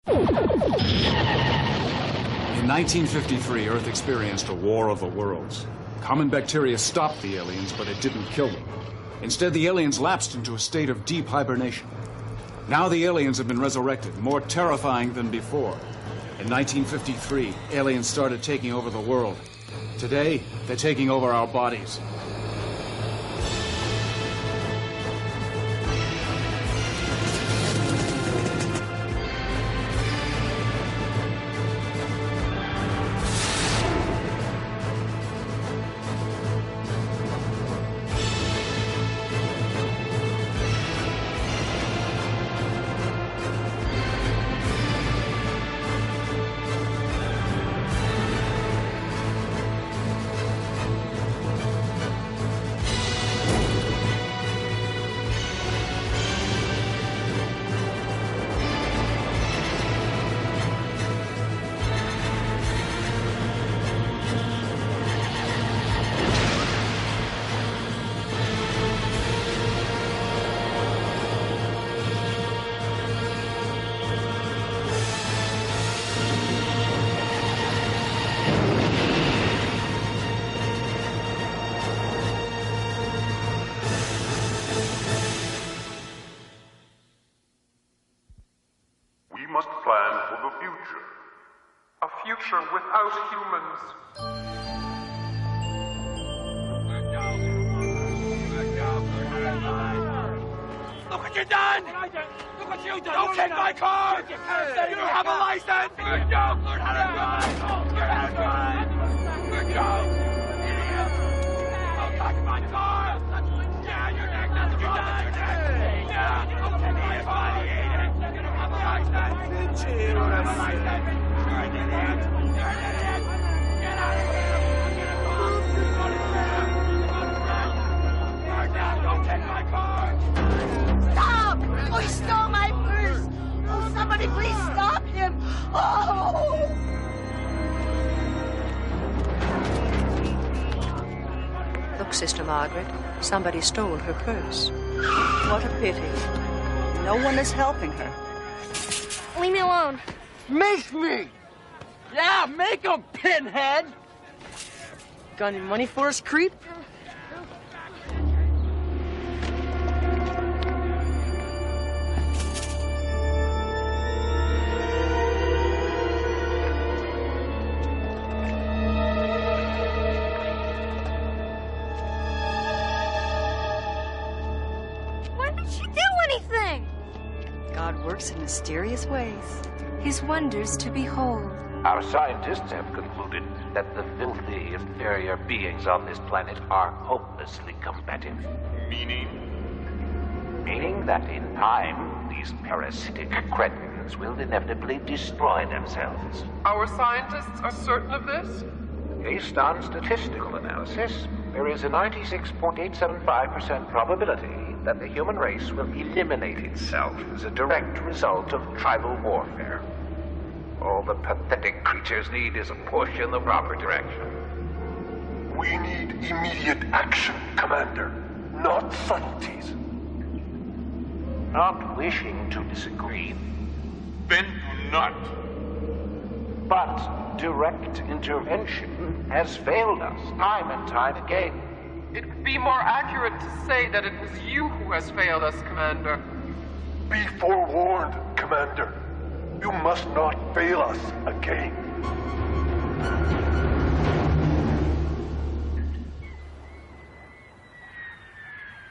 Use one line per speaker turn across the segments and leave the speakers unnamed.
In 1953, Earth experienced a war of the worlds. Common bacteria stopped the aliens, but it didn't kill them. Instead, the aliens lapsed into a state of deep hibernation. Now the aliens have been resurrected, more terrifying than before. In 1953, aliens started taking over the world. Today, they're taking over our bodies.
Future without humans.
Look what you've done! Look what you've done! Don't take my car! You have a license! Good joke! Learn how to drive! Learn how to drive! Good joke! Idiot! Don't touch my car! Yeah, your neck doesn't your neck! Yeah, don't take my car! You don't have a license! You don't have a license! You're an idiot! You're an idiot! Get out of here! Get a car! Go to jail! Go to jail! You're down! Don't take my car!
Stop! Oh, he stole my purse! Oh, somebody please stop him! Oh!
Look, Sister Margaret, somebody stole her purse. What a pity. No one is helping her.
Leave me alone.
Make me! Yeah, make him, pinhead! Got any money for us, creep?
Why didn't she do anything?
God works in mysterious ways.
His wonders to behold.
Our scientists have concluded that the filthy, inferior beings on this planet are hopelessly combative.
Meaning?
Meaning that in time, these parasitic cretins will inevitably destroy themselves.
Our scientists are certain of this?
Based on statistical analysis, there is a 96.875% probability that the human race will eliminate itself as a direct result of tribal warfare. All the pathetic creatures need is a push in the proper direction.
We need immediate action, Commander, not subtleties.
Not wishing to disagree,
Then do not.
but direct intervention has failed us time and time again.
It would be more accurate to say that it was you who has failed us, Commander.
Be forewarned, Commander. You must not fail us again.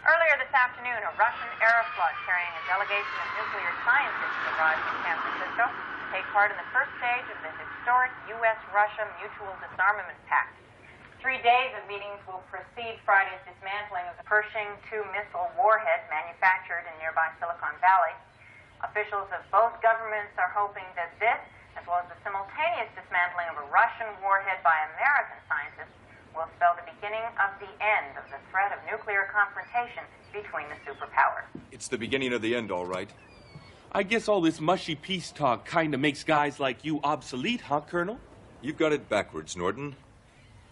Earlier this afternoon, a Russian aeroflot carrying a delegation of nuclear scientists arrived in San Francisco to take part in the first stage of the historic U.S.-Russia Mutual Disarmament Pact. 3 days of meetings will precede Friday's dismantling of the Pershing II missile warhead manufactured in nearby Silicon Valley. Officials of both governments are hoping that this, as well as the simultaneous dismantling of a Russian warhead by American scientists, will spell the beginning of the end of the threat of nuclear confrontation between the superpowers.
It's the beginning of the end, all right. I guess all this mushy peace talk kind of makes guys like you obsolete, huh, Colonel?
You've got it backwards, Norton.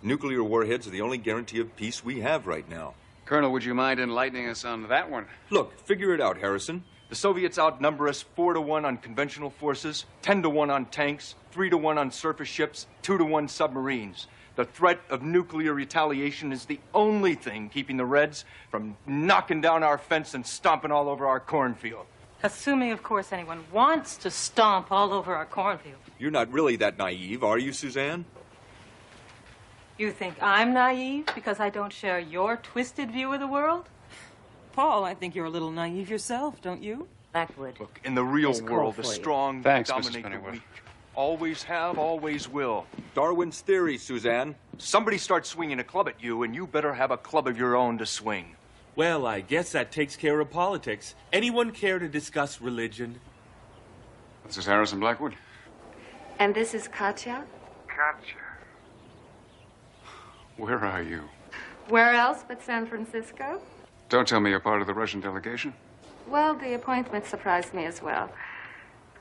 Nuclear warheads are the only guarantee of peace we have right now.
Colonel, would you mind enlightening us on that one?
Look, figure it out, Harrison.
The Soviets outnumber us 4-1 on conventional forces, 10-1 on tanks, 3-1 on surface ships, 2-1 submarines. The threat of nuclear retaliation is the only thing keeping the Reds from knocking down our fence and stomping all over our cornfield.
Assuming, of course, anyone wants to stomp all over our cornfield.
You're not really that naive, are you, Suzanne?
You think I'm naive because I don't share your twisted view of the world? Paul, I think you're a little naive yourself, don't you?
Blackwood.
Look, in the real world, the strong dominate the weak. Always have, always will.
Darwin's theory, Suzanne.
Somebody starts swinging a club at you, and you better have a club of your own to swing.
Well, I guess that takes care of politics. Anyone care to discuss religion?
This is Harrison Blackwood.
And this is Katya?
Katya.
Where are you?
Where else but San Francisco?
Don't tell me you're part of the Russian delegation.
Well, the appointment surprised me as well.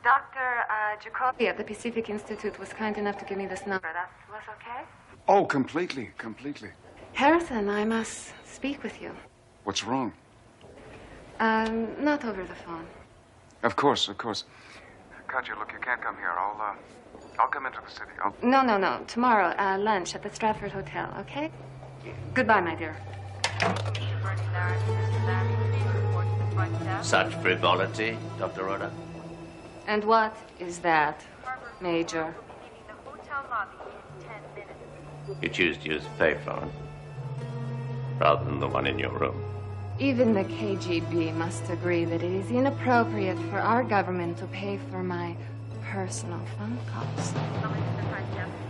Dr. Jacobi at the Pacific Institute was kind enough to give me this number. That was okay?
Oh, completely.
Harrison, I must speak with you.
What's wrong?
Not over the phone.
Of course.
Katya, look, you can't come here. I'll come into the city.
No. Tomorrow, lunch at the Stratford Hotel, okay? Goodbye, my dear.
Such frivolity, Dr. Rhoda?
And what is that, Major?
You choose to use a payphone rather than the one in your room.
Even the KGB must agree that it is inappropriate for our government to pay for my personal phone calls.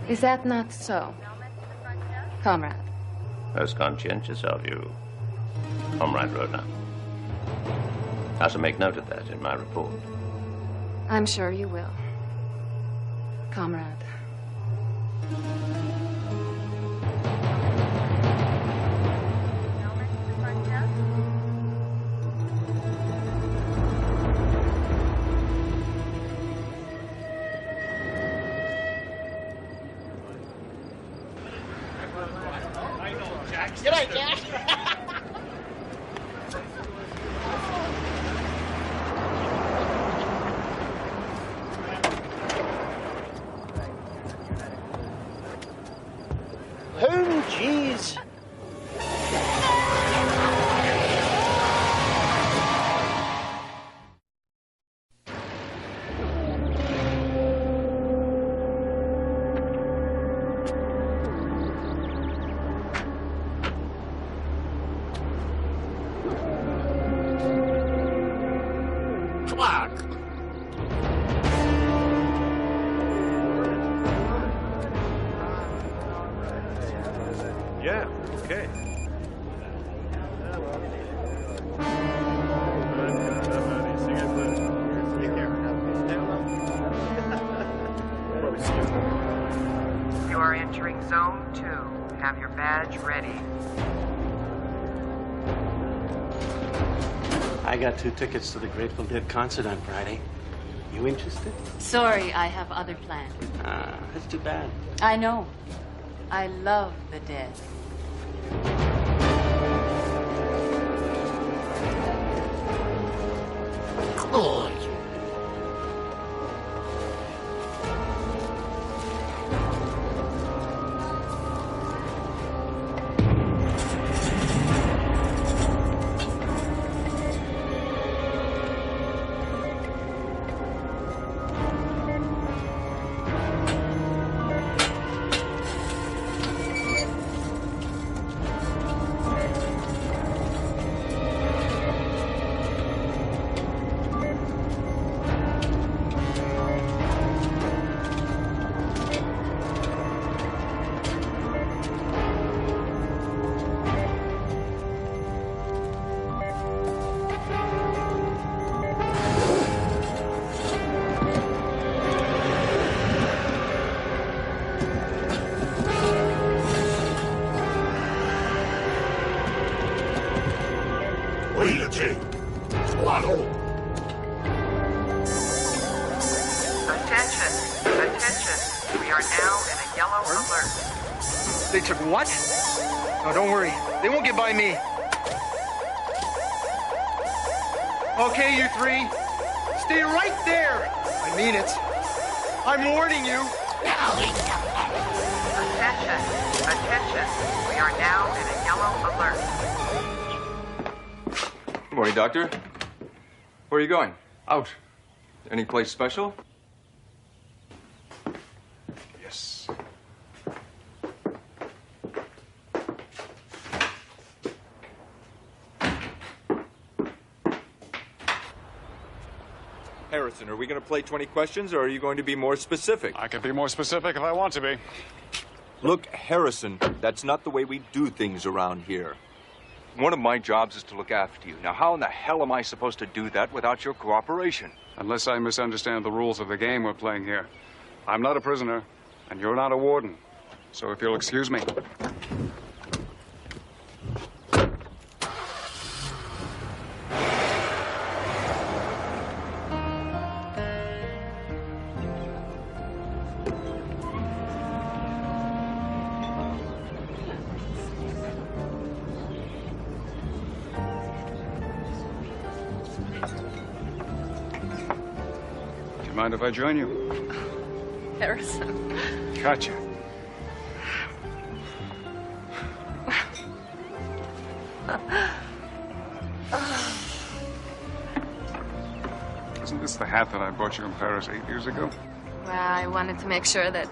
Is that not so, comrade?
Most conscientious of you, Comrade Rhoda. I shall make note of that in my report.
I'm sure you will, comrade.
G'day, Jack.
Oh, jeez.
Yeah, okay.
You are entering Zone 2. Have your badge ready.
I got 2 tickets to the Grateful Dead concert on Friday. You interested?
Sorry, I have other plans.
That's too bad.
I know. I love the dead.
Oh.
Attention. We are now in a yellow alert.
They took what? Oh, don't worry. They won't get by me. Okay, you 3.
Stay right there! I mean it. I'm warning you.
Attention. Attention. We are now in a yellow alert.
Good morning, Doctor. Where are you going?
Out.
Any place special?
Yes.
Harrison, are we going to play 20 questions, or are you going to be more specific?
I can be more specific if I want to be.
Look, Harrison, that's not the way we do things around here. One of my jobs is to look after you. Now, how in the hell am I supposed to do that without your cooperation?
Unless I misunderstand the rules of the game we're playing here. I'm not a prisoner, and you're not a warden. So if you'll excuse me. Mind if I join you?
Harrison.
Gotcha. Isn't this the hat that I bought you in Paris 8 years ago?
Well, I wanted to make sure that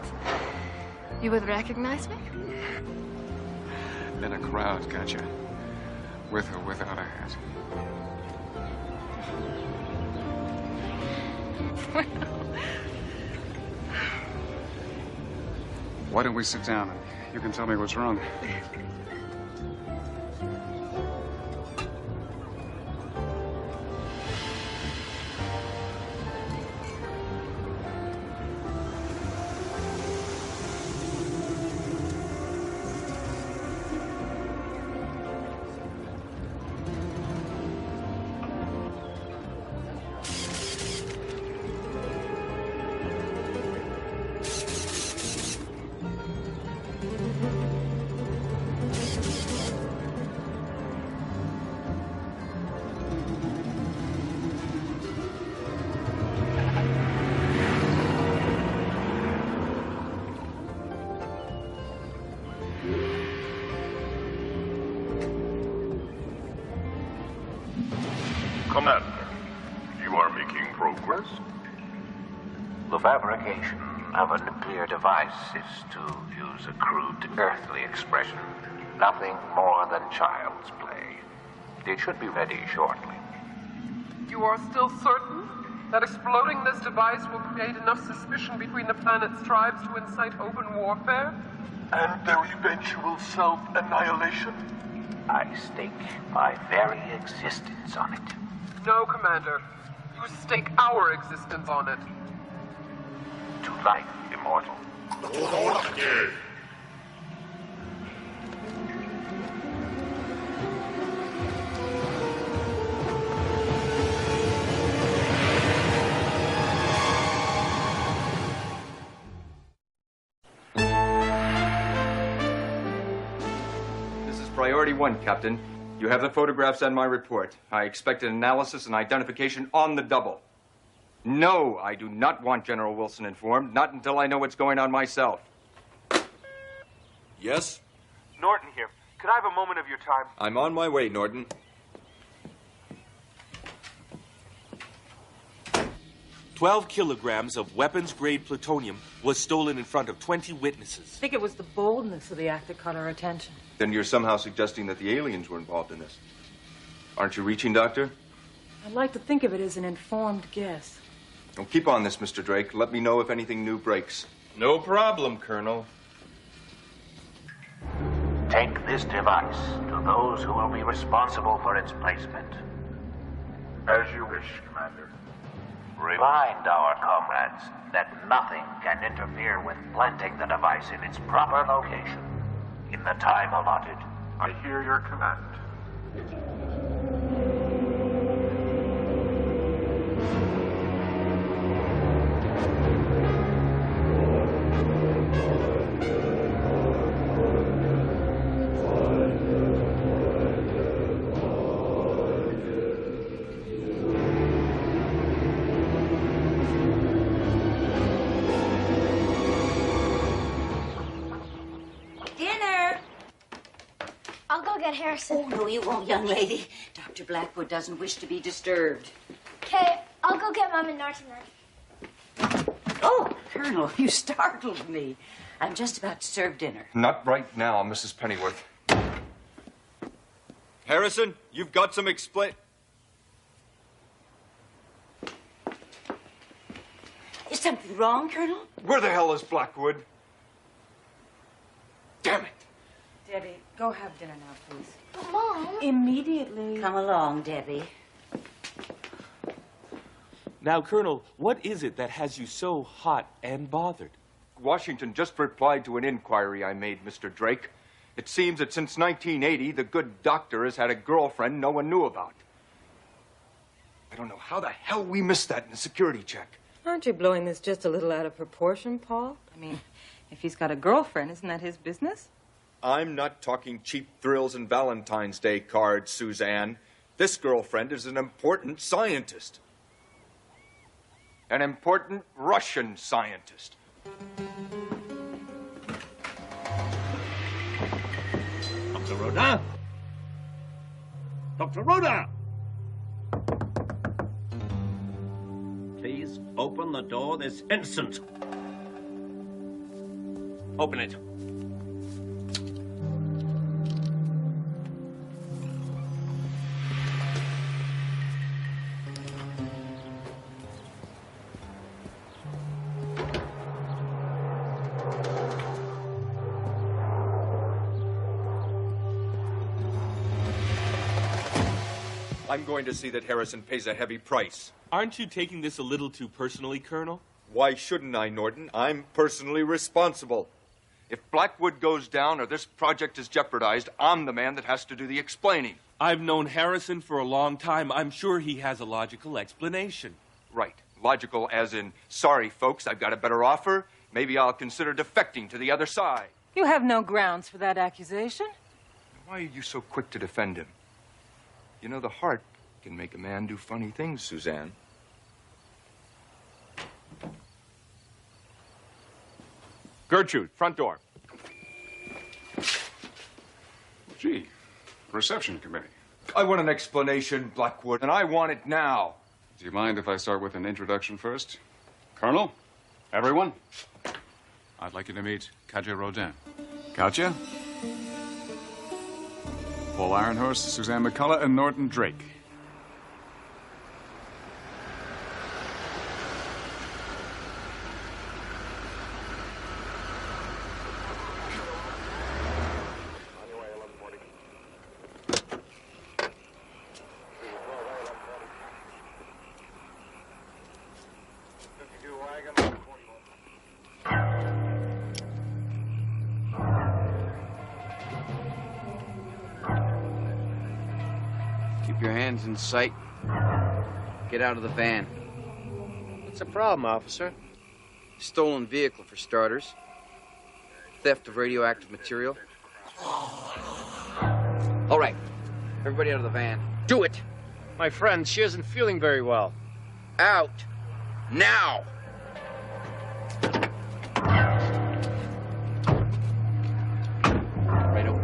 you would recognize me.
In a crowd, gotcha. With or without a hat. Why don't we sit down and you can tell me what's wrong?
Commander, you are making progress?
The fabrication of a nuclear device is, to use a crude earthly expression, nothing more than child's play. It should be ready shortly.
You are still certain that exploding this device will create enough suspicion between the planet's tribes to incite open warfare?
And their eventual self-annihilation?
I stake my very existence on it.
No, Commander. You stake our existence on it.
To life, immortal.
This is Priority 1, Captain. You have the photographs and my report. I expect an analysis and identification on the double. No, I do not want General Wilson informed, not until I know what's going on myself.
Yes?
Norton here. Could I have a moment of your time?
I'm on my way, Norton.
"12 kilograms of weapons-grade plutonium was stolen in front of 20 witnesses.
I think it was the boldness of the act that caught our attention.
Then you're somehow suggesting that the aliens were involved in this. Aren't you reaching, Doctor?
I'd like to think of it as an informed guess.
Well, keep on this, Mr. Drake. Let me know if anything new breaks.
No problem, Colonel.
Take this device to those who will be responsible for its placement.
As you wish, Commander.
Remind our comrades that nothing can interfere with planting the device in its proper location in the time allotted.
I hear your command.
get Harrison.
Oh, no, you won't, young lady. Dr. Blackwood doesn't wish to be disturbed.
Okay, I'll go get Mom and Norton then.
Oh, Colonel, you startled me. I'm just about to serve dinner.
Not right now, Mrs. Pennyworth.
Harrison, you've got some
Is something wrong, Colonel?
Where the hell is Blackwood? Damn it!
Debbie, go have dinner now, please.
But, Mom...
Immediately.
Come along, Debbie.
Now, Colonel, what is it that has you so hot and bothered?
Washington just replied to an inquiry I made, Mr. Drake. It seems that since 1980, the good doctor has had a girlfriend no one knew about. I don't know how the hell we missed that in the security check.
Aren't you blowing this just a little out of proportion, Paul? I mean, if he's got a girlfriend, isn't that his business?
I'm not talking cheap thrills and Valentine's Day cards, Suzanne. This girlfriend is an important scientist.
An important Russian scientist.
Dr. Rodin? Dr. Rodin! Please open the door this instant. Open it.
I'm going to see that Harrison pays a heavy price.
Aren't you taking this a little too personally, Colonel?
Why shouldn't I, Norton? I'm personally responsible.
If Blackwood goes down or this project is jeopardized, I'm the man that has to do the explaining.
I've known Harrison for a long time. I'm sure he has a logical explanation.
Right. Logical as in, sorry, folks, I've got a better offer. Maybe I'll consider defecting to the other side.
You have no grounds for that accusation.
Why are you so quick to defend him? You know, the heart can make a man do funny things, Suzanne.
Gertrude, front door. Gee, reception committee.
I want an explanation, Blackwood, and I want it now.
Do you mind if I start with an introduction first? Colonel, everyone, I'd like you to meet Katja Rodin. Katja? Paul Ironhorse, Suzanne McCullough, and Norton Drake.
Keep your hands in sight. Get out of the van. What's the problem, officer? Stolen vehicle, for starters. Theft of radioactive material. All right. Everybody out of the van. Do it!
My friend, she isn't feeling very well.
Out! Now! Right over.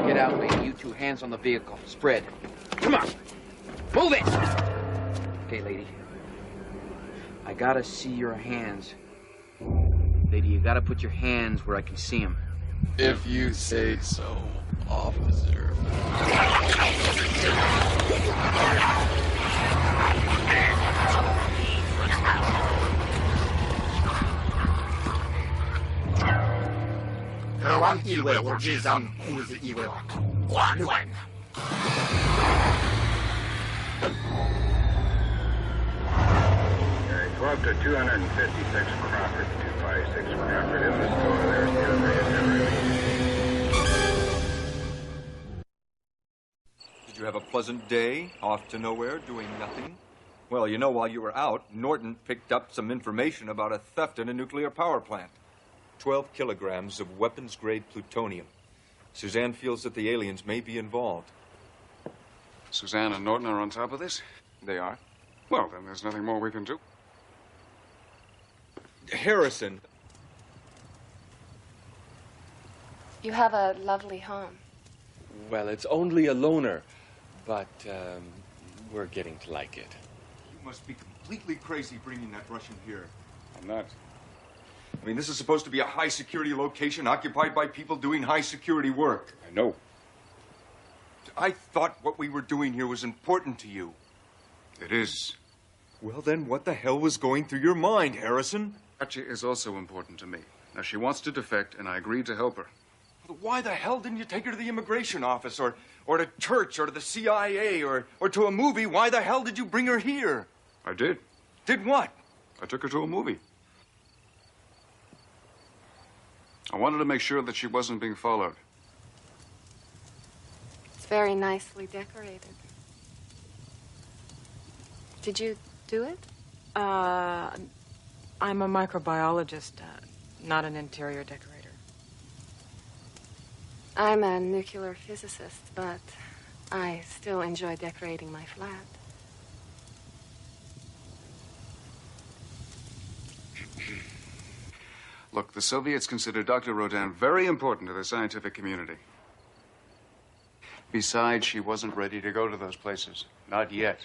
Get out, lady. You two, hands on the vehicle. Spread. Come on! Move it! Okay, lady. I gotta see your hands. Lady, you gotta put your hands where I can see them.
If you say so, officer.
Go up to 256 Crawford, 256 Crawford in the store there.
Did you have a pleasant day, off to nowhere, doing nothing? Well, you know, while you were out, Norton picked up some information about a theft in a nuclear power plant. 12 kilograms of weapons-grade plutonium. Suzanne feels that the aliens may be involved.
Suzanne and Norton are on top of this?
They are?
Well, then there's nothing more we can do.
Harrison.
You have a lovely home.
Well, it's only a loner, but we're getting to like it.
You must be completely crazy bringing that Russian here.
I'm not.
I mean, this is supposed to be a high-security location occupied by people doing high-security work.
I know.
I thought what we were doing here was important to you.
It is.
Well, then what the hell was going through your mind, Harrison?
Katya is also important to me. Now, she wants to defect, and I agreed to help her.
Why the hell didn't you take her to the immigration office, or to church, or to the CIA, or to a movie? Why the hell did you bring her here?
I did.
Did what?
I took her to a movie. I wanted to make sure that she wasn't being followed.
It's very nicely decorated. Did you do it?
I'm a microbiologist, not an interior decorator.
I'm a nuclear physicist, but I still enjoy decorating my flat.
Look, the Soviets consider Dr. Rodin very important to the scientific community. Besides, she wasn't ready to go to those places. Not yet.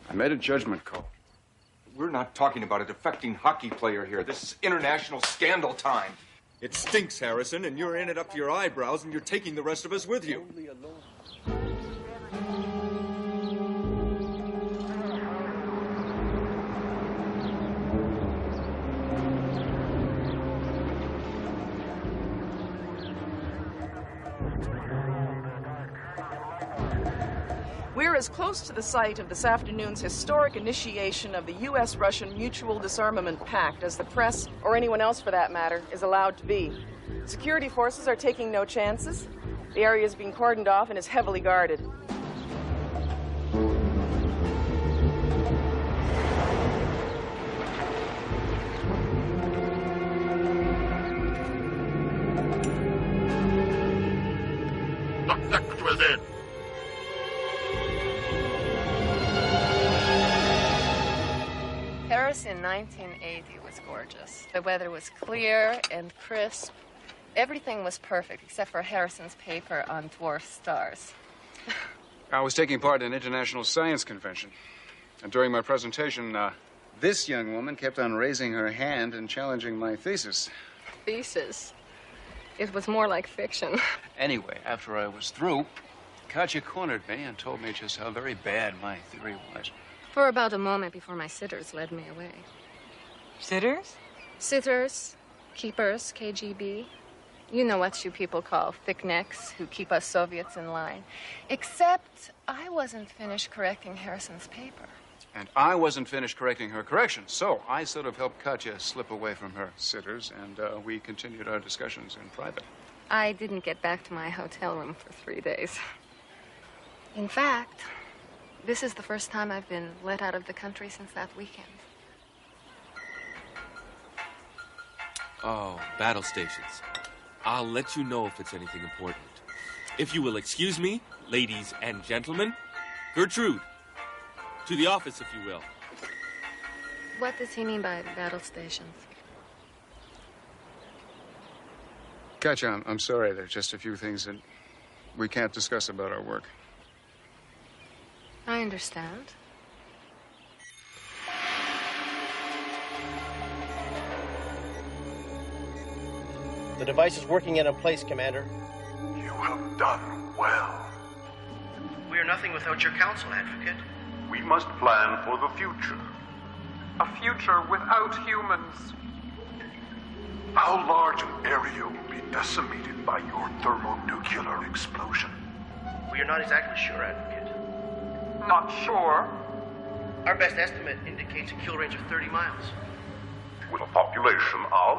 I made a judgment call.
We're not talking about a defecting hockey player here. This is international scandal time. It stinks, Harrison, and you're in it up to your eyebrows, and you're taking the rest of us with you.
We're as close to the site of this afternoon's historic initiation of the U.S.-Russian Mutual Disarmament Pact as the press, or anyone else for that matter, is allowed to be. Security forces are taking no chances. The area is being cordoned off and is heavily guarded.
Object within.
Paris in 1980 was gorgeous. The weather was clear and crisp. Everything was perfect except for Harrison's paper on dwarf stars.
I was taking part in an international science convention. And during my presentation, this young woman kept on raising her hand and challenging my thesis.
Thesis? It was more like fiction.
Anyway, after I was through, Katya cornered me and told me just how very bad my theory was.
For about a moment before my sitters led me away.
Sitters?
Sitters, keepers, KGB. You know what you people call thick necks who keep us Soviets in line. Except I wasn't finished correcting Harrison's paper.
And I wasn't finished correcting her corrections, so I sort of helped Katya slip away from her sitters, and we continued our discussions in private.
I didn't get back to my hotel room for 3 days. In fact, this is the first time I've been let out of the country since that weekend.
Oh, battle stations. I'll let you know if it's anything important. If you will excuse me, ladies and gentlemen, Gertrude. To the office, if you will.
What does he mean by battle stations?
Katya, I'm sorry. There are just a few things that we can't discuss about our work.
I understand.
The device is working in place, Commander.
You have done well.
We are nothing without your counsel, Advocate.
We must plan for the future.
A future without humans.
How large an area will be decimated by your thermonuclear explosion?
We are not exactly sure, Advocate.
Not sure.
Our best estimate indicates a kill range of 30 miles.
With a population of?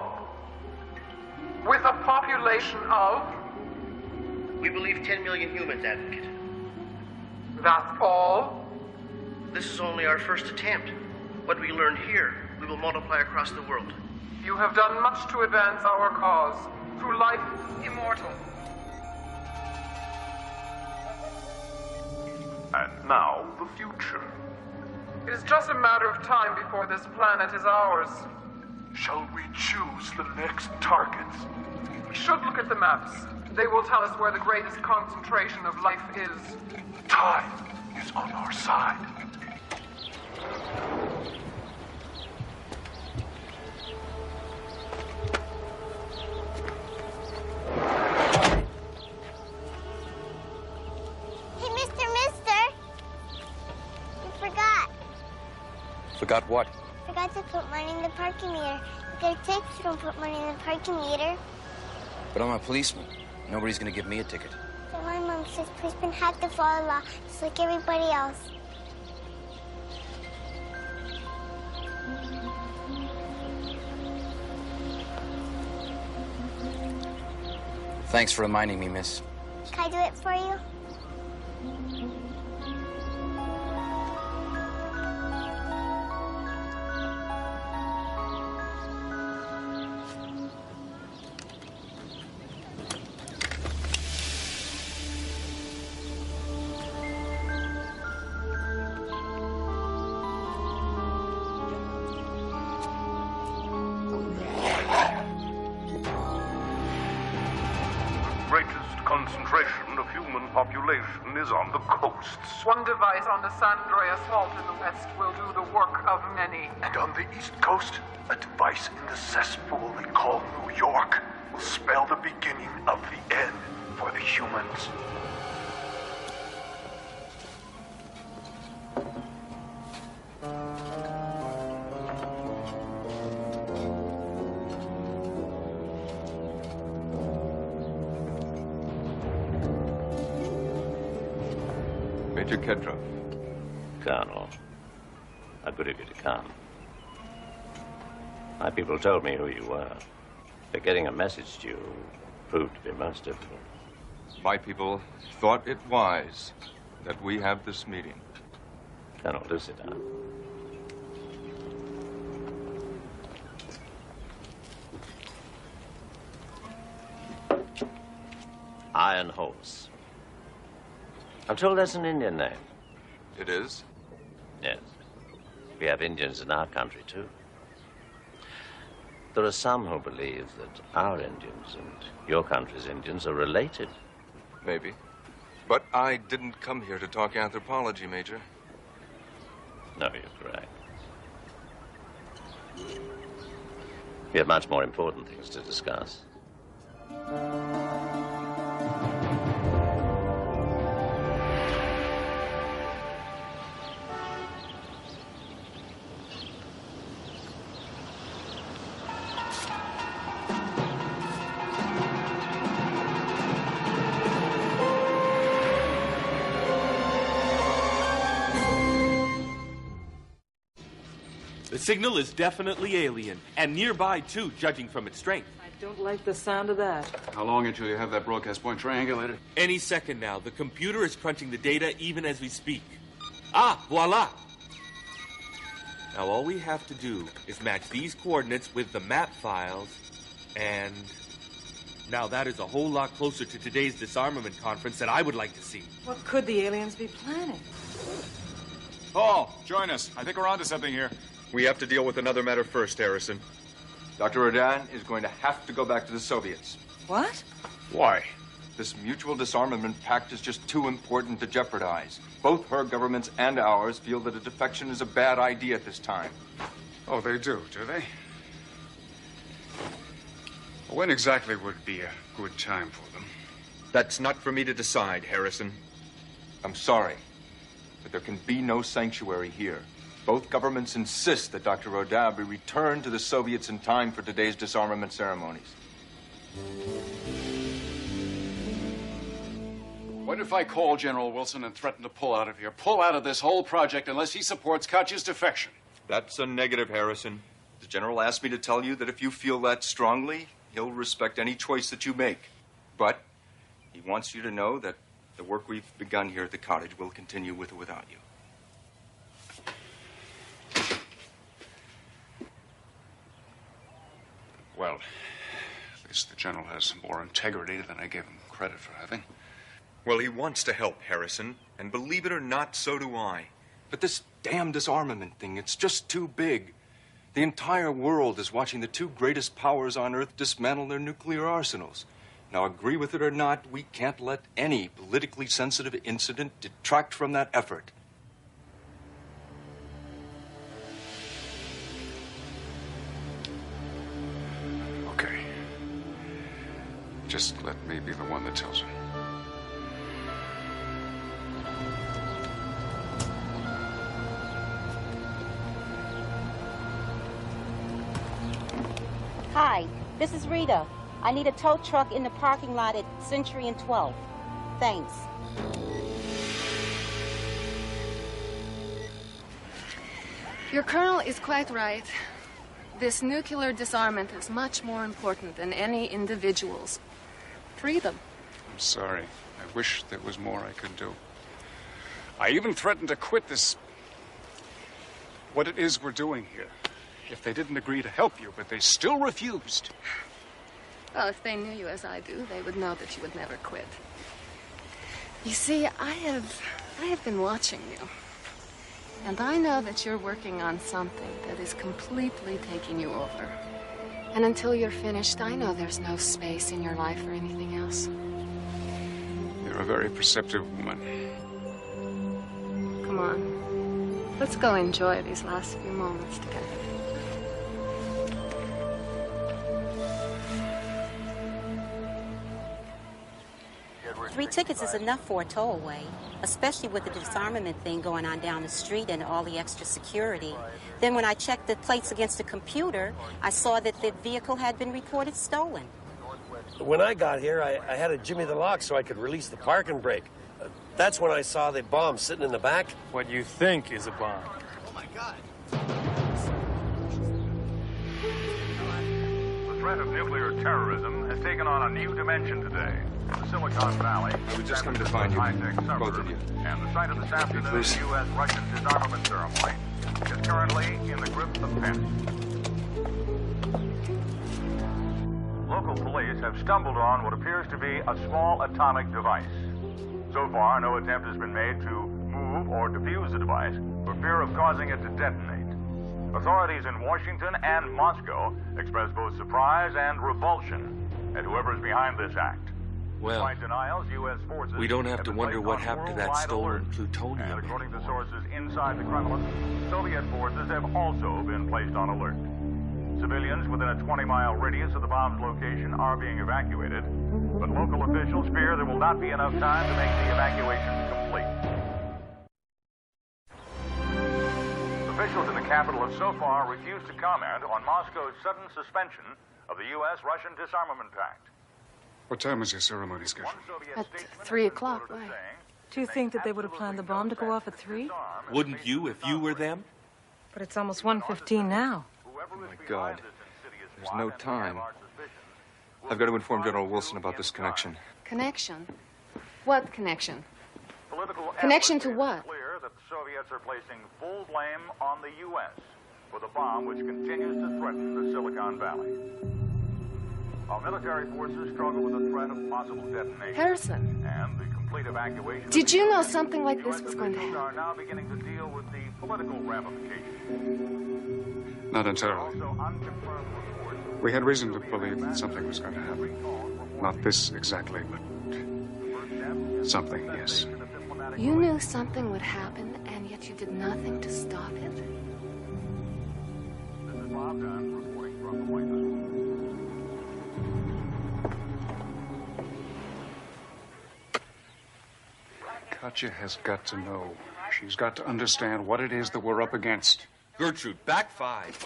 With a population of?
We believe 10 million humans, Advocate.
That's all?
This is only our first attempt. What we learned here, we will multiply across the world.
You have done much to advance our cause, through life immortal.
And now, the future.
It is just a matter of time before this planet is ours.
Shall we choose the next targets?
We should look at the maps. They will tell us where the greatest concentration of life is.
Time is on our side.
Hey, Mister! You forgot.
Forgot what?
Forgot to put money in the parking meter. You get a ticket if you don't put money in the parking meter.
But I'm a policeman. Nobody's gonna give me a ticket.
So my mom says policemen have to follow the law, just like everybody else.
Thanks for reminding me, miss.
Can I do it for you?
Concentration of human population is on the coasts.
One device on the San Andreas Fault in the west will do the work of many.
And on the east coast, a device in the cesspool they call New York will spell the beginning of the end for the humans.
Major Kedroff.
Colonel, how good of you to come. My people told me who you were, but getting a message to you proved to be most difficult.
My people thought it wise that we have this meeting.
Colonel, do sit down. Iron Horse. I'm told that's an Indian name.
It is?
Yes. We have Indians in our country, too. There are some who believe that our Indians and your country's Indians are related.
Maybe. But I didn't come here to talk anthropology, Major.
No, you're correct. We have much more important things to discuss.
The signal is definitely alien, and nearby, too, judging from its strength.
I don't like the sound of that.
How long until you have that broadcast point triangulated?
Any second now. The computer is crunching the data even as we speak. Ah, voila! Now all we have to do is match these coordinates with the map files, and... Now that is a whole lot closer to today's disarmament conference that I would like to see.
What could the aliens be planning?
Paul, join us. I think we're onto something here.
We have to deal with another matter first, Harrison. Dr. Rodan is going to have to go back to the Soviets.
What?
Why?
This mutual disarmament pact is just too important to jeopardize. Both her governments and ours feel that a defection is a bad idea at this time.
Oh, they do they? When exactly would be a good time for them?
That's not for me to decide, Harrison. I'm sorry, but there can be no sanctuary here. Both governments insist that Dr. Rodin be returned to the Soviets in time for today's disarmament ceremonies.
What if I call General Wilson and threaten to pull out of here? Pull out of this whole project unless he supports Katya's defection.
That's a negative, Harrison. The General asked me to tell you that if you feel that strongly, he'll respect any choice that you make. But he wants you to know that the work we've begun here at the cottage will continue with or without you.
Well, at least the General has more integrity than I gave him credit for having.
Well, he wants to help, Harrison. And believe it or not, so do I. But this damn disarmament thing, it's just too big.
The entire world is watching the two greatest powers on Earth dismantle their nuclear arsenals. Now, agree with it or not, we can't let any politically sensitive incident detract from that effort.
Okay. Just let me be the one that tells her.
Hi, this is Rita. I need a tow truck in the parking lot at Century and 12. Thanks.
Your colonel is quite right. This nuclear disarmament is much more important than any individual's freedom.
I'm sorry. I wish there was more I could do. I even threatened to quit this... what it is we're doing here. If they didn't agree to help you, but they still refused.
Well, if they knew you as I do, they would know that you would never quit. You see, I have been watching you. And I know that you're working on something that is completely taking you over. And until you're finished, I know there's no space in your life for anything else.
You're a very perceptive woman.
Come on. Let's go enjoy these last few moments together.
3 tickets is enough for a towaway, especially with the disarmament thing going on down the street and all the extra security. Then when I checked the plates against the computer, I saw that the vehicle had been reported stolen.
When I got here, I had to jimmy the lock so I could release the parking brake. That's when I saw the bomb sitting in the back.
What you think is a bomb.
Oh, my God.
The threat of nuclear terrorism has taken on a new dimension today. The Silicon Valley.
I was just coming to find you, both of you.
And the site of this afternoon's U.S.-Russian disarmament ceremony is currently in the grip of panic. Local police have stumbled on what appears to be a small atomic device. So far, no attempt has been made to move or defuse the device for fear of causing it to detonate. Authorities in Washington and Moscow express both surprise and revulsion at whoever's behind this act.
Well,
Despite denials, U.S. forces
we don't have to wonder what happened to that stolen plutonium.
And according to sources inside the Kremlin, Soviet forces have also been placed on alert. Civilians within a 20-mile radius of the bomb's location are being evacuated, but local officials fear there will not be enough time to make the evacuation complete. Officials in the capital have so far refused to comment on Moscow's sudden suspension of the U.S.-Russian disarmament pact.
What time is your ceremony scheduled?
At 3 o'clock, why?
Do you think that they would have planned the bomb to go off at 3?
Wouldn't you if you were them?
But it's almost 1:15 now.
Oh, my God. There's no time. I've got to inform General Wilson about this connection.
Connection? What connection?
Political
Connection to what?
It's clear that the Soviets are placing full blame on the U.S. for the bomb which continues to threaten the Silicon Valley. Our military forces struggle with the threat of possible detonation.
Harrison.
And the complete evacuation.
Did you know something like this was going to happen?
Are now beginning to deal with the political ramifications.
Not entirely.
Also, unconfirmed reports.
We had reason to believe that something was going to happen. Not this exactly, but something, yes.
You knew something would happen, and yet you did nothing to stop it?
This is Bob Dunn reporting from the White House.
Katya has got to know. She's got to understand what it is that we're up against.
Gertrude, back 5.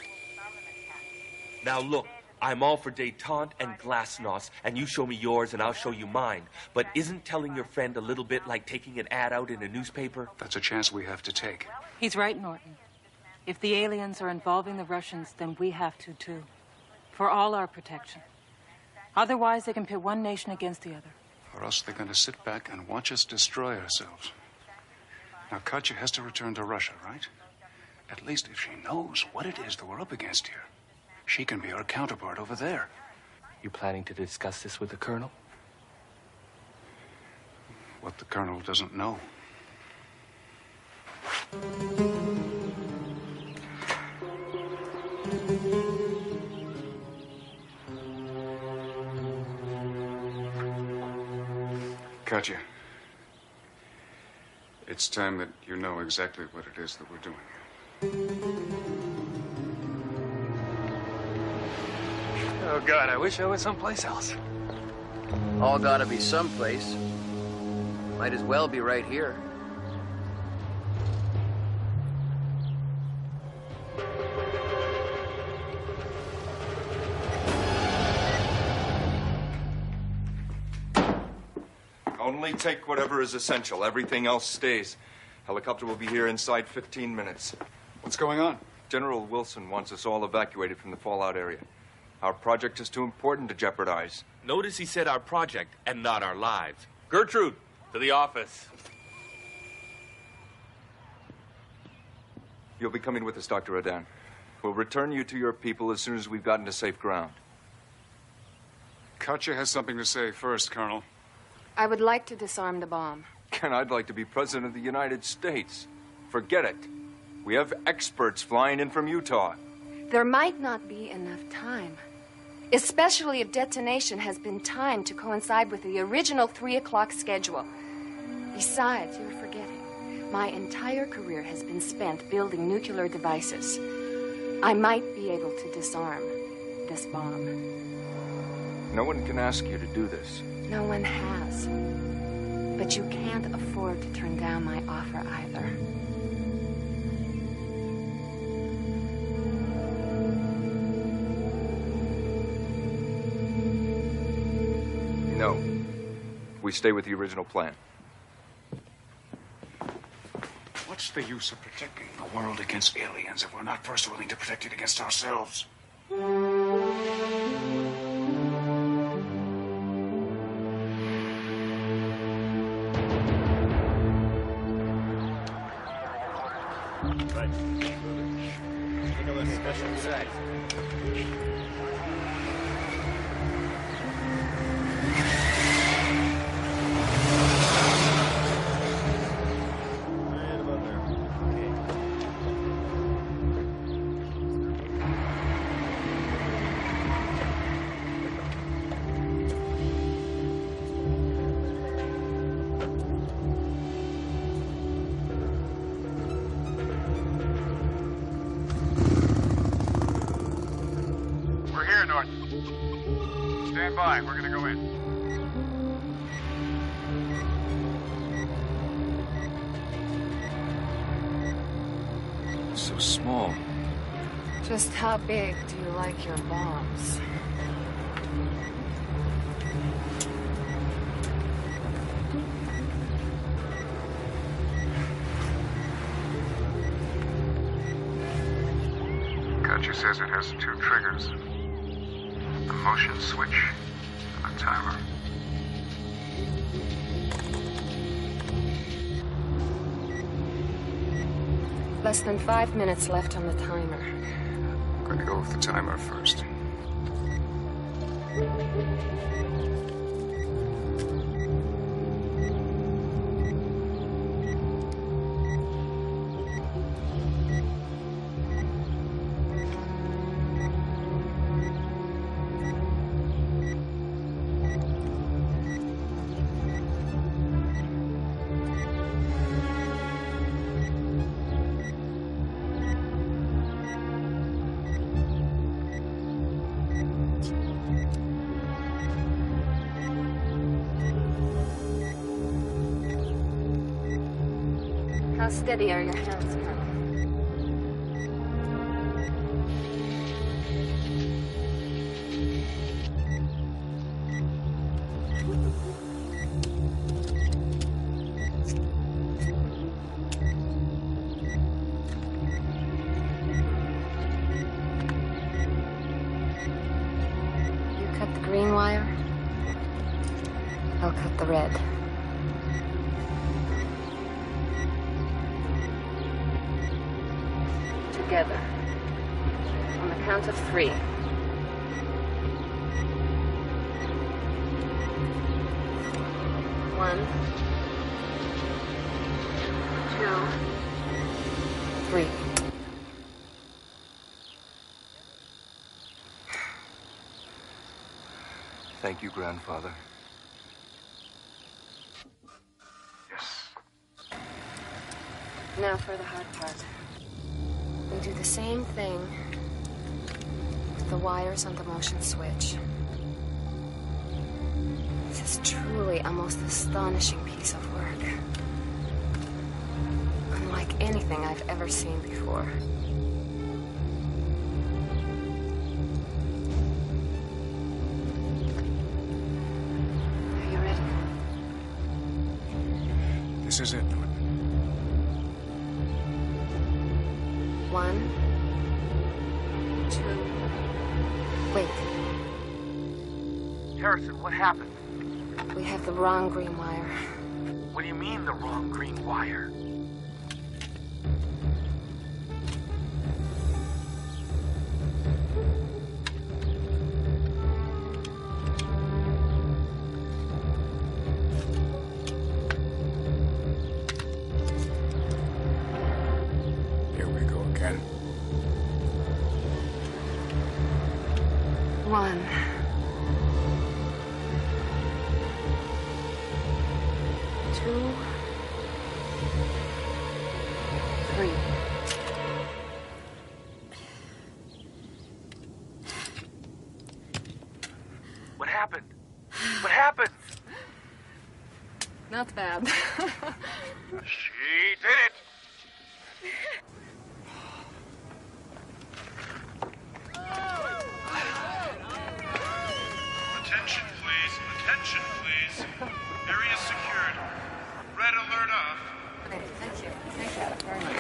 Now look, I'm all for détente and glasnost, and you show me yours and I'll show you mine. But isn't telling your friend a little bit like taking an ad out in a newspaper?
That's a chance we have to take.
He's right, Norton. If the aliens are involving the Russians, then we have to, too. For all our protection. Otherwise, they can pit one nation against the other.
Or else they're going to sit back and watch us destroy ourselves. Now, Katya has to return to Russia, right? At least if she knows what it is that we're up against here, she can be our counterpart over there.
You planning to discuss this with the Colonel?
What the Colonel doesn't know. Katya, it's time that you know exactly what it is that we're doing here.
Oh, God, I wish I was someplace else.
All gotta be someplace. Might as well be right here.
Only take whatever is essential. Everything else stays. Helicopter will be here inside 15 minutes.
What's going on?
General Wilson wants us all evacuated from the fallout area. Our project is too important to jeopardize.
Notice he said our project and not our lives. Gertrude, to the office.
You'll be coming with us, Dr. Adan. We'll return you to your people as soon as we've gotten to safe ground.
Katya has something to say first, Colonel.
I would like to disarm the bomb.
And I'd like to be President of the United States. Forget it. We have experts flying in from Utah.
There might not be enough time. Especially if detonation has been timed to coincide with the original 3 o'clock schedule. Besides, you're forgetting. My entire career has been spent building nuclear devices. I might be able to disarm this bomb.
No one can ask you to do this.
No one has. But you can't afford to turn down my offer either.
No. We stay with the original plan.
What's the use of protecting the world against aliens if we're not first willing to protect it against ourselves?
Right. Take a look. Special size.
Stand by. We're gonna go in.
So small.
Just how big do you like your bombs?
Katya says it has 2 triggers. A motion switch and a timer.
Less than 5 minutes left on the timer.
I'm going to go with the timer first.
How steady are your hands, Colonel? You cut the green wire, I'll cut the red. Together. On the count of 3. 1, 2, 3.
Thank you, Grandfather.
Now for the hard part. We do the same thing with the wires on the motion switch. This is truly a most astonishing piece of work. Unlike anything I've ever seen before. Are you ready?
This is it, Norton.
1, 2, wait.
Harrison, what happened?
We have the wrong green wire.
What do you mean, the wrong green wire?
Here we go again.
1. 2, 3.
What happened? What happened?
Not bad.
She did it!
Attention, please. Attention, please. Area secured. Red alert off.
Okay, thank you. Thank you very much.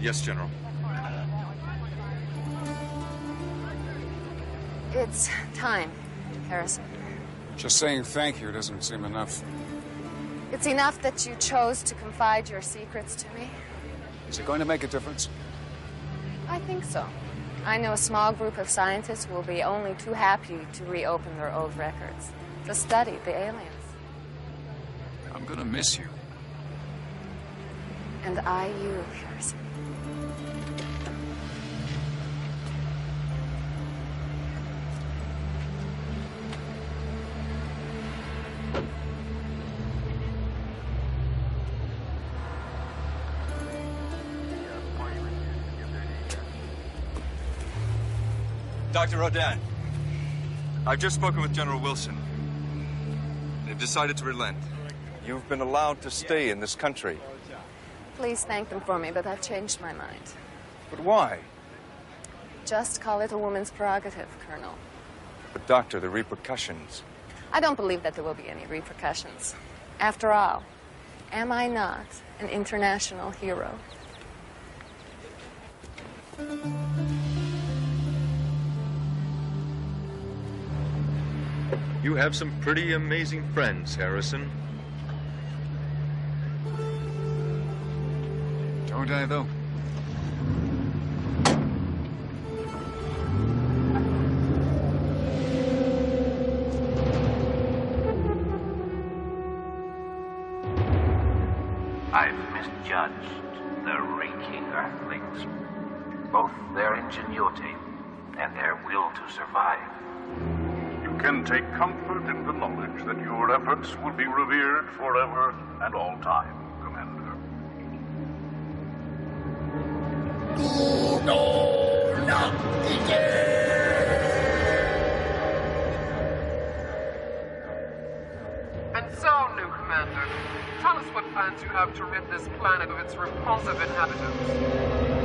Yes, General.
It's time, Harrison.
Just saying thank you doesn't seem enough.
It's enough that you chose to confide your secrets to me.
Is it going to make a difference?
I think so. I know a small group of scientists will be only too happy to reopen their old records, to study the aliens.
I'm gonna miss you.
And I you, Harrison.
Dr. Rodin, I've just spoken with General Wilson. They've decided to relent.
You've been allowed to stay in this country.
Please thank them for me, but I've changed my mind.
But why?
Just call it a woman's prerogative, Colonel.
But, Doctor, the repercussions.
I don't believe that there will be any repercussions. After all, am I not an international hero?
You have some pretty amazing friends, Harrison.
Don't I, though?
I've misjudged the raking Earthlings, both their ingenuity and their will to survive.
You can take comfort in the knowledge that your efforts will be revered forever and all time, Commander.
No, not again!
And so, new commander, tell us what plans you have to rid this planet of its repulsive inhabitants.